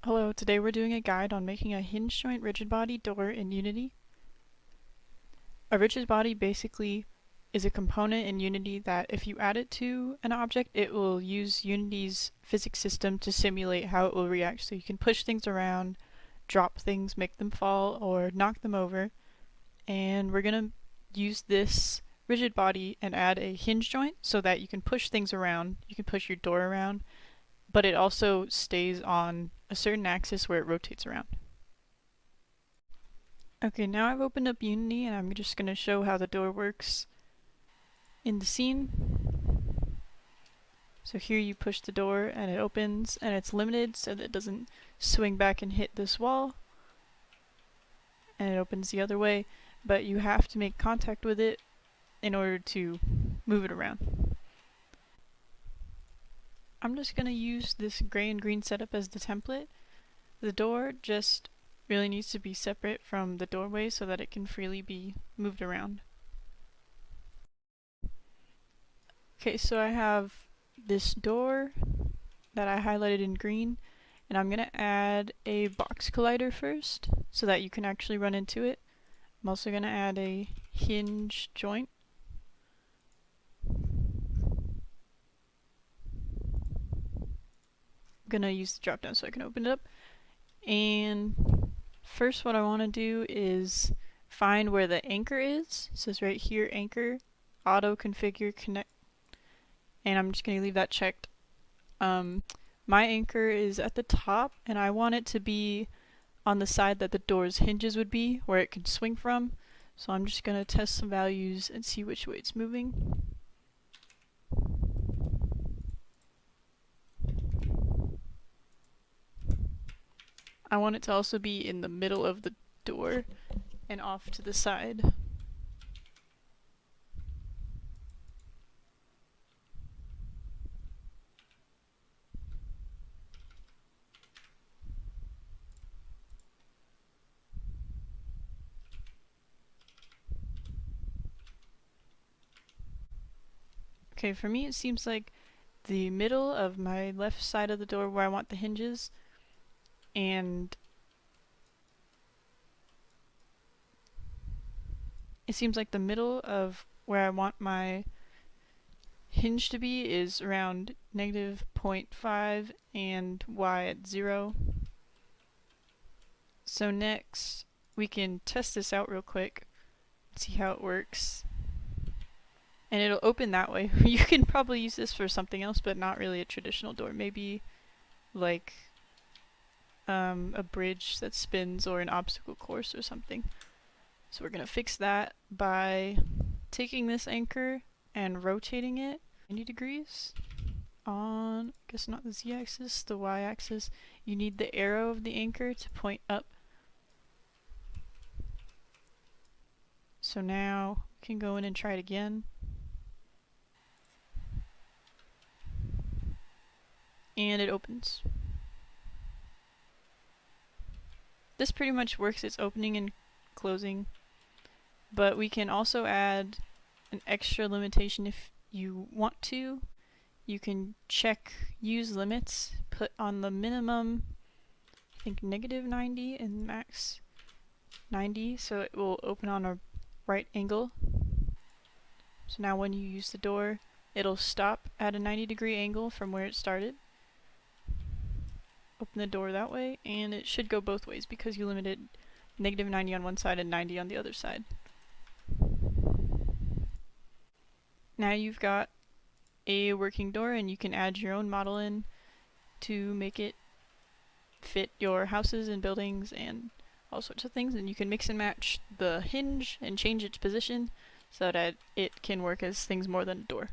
Hello, today we're doing a guide on making a hinge joint rigid body door in Unity. A rigid body basically is a component in Unity that if you add it to an object, it will use Unity's physics system to simulate how it will react. So you can push things around, drop things, make them fall, or knock them over. And we're going to use this rigid body and add a hinge joint so that you can push things around, you can push your door around, but it also stays on a certain axis where it rotates around. Okay, now I've opened up Unity and I'm just going to show how the door works in the scene. So here you push the door and it opens, and it's limited so that it doesn't swing back and hit this wall. And it opens the other way, but you have to make contact with it in order to move it around. I'm just going to use this gray and green setup as the template. The door just really needs to be separate from the doorway so that it can freely be moved around. Okay, so I have this door that I highlighted in green, and I'm going to add a box collider first so that you can actually run into it. I'm also going to add a hinge joint. I'm going to use the drop down so I can open it up. And first what I want to do is find where the anchor is. It says right here, anchor, auto configure connect, and I'm just going to leave that checked. My anchor is at the top, and I want it to be on the side that the door's hinges would be, where it can swing from. So I'm just going to test some values and see which way it's moving. I want it to also be in the middle of the door and off to the side. Okay, for me it seems like the middle of my left side of the door where I want the hinges, and it seems like the middle of where I want my hinge to be is around -0.5 and y at 0. So next we can test this out real quick, see how it works. And it'll open that way. You can probably use this for something else, but not really a traditional door. Maybe like a bridge that spins or an obstacle course or something. So we're going to fix that by taking this anchor and rotating it 90 degrees on, I guess not the z-axis, the y-axis. You need the arrow of the anchor to point up. So now we can go in and try it again. And it opens. This pretty much works its opening and closing, but we can also add an extra limitation if you want to. You can check use limits, put on the minimum, I think -90 and max 90, so it will open on a right angle. So now when you use the door, it'll stop at a 90-degree angle from where it started. Open the door that way, and it should go both ways because you limited -90 on one side and 90 on the other side. Now you've got a working door, and you can add your own model in to make it fit your houses and buildings and all sorts of things, and you can mix and match the hinge and change its position so that it can work as things more than a door.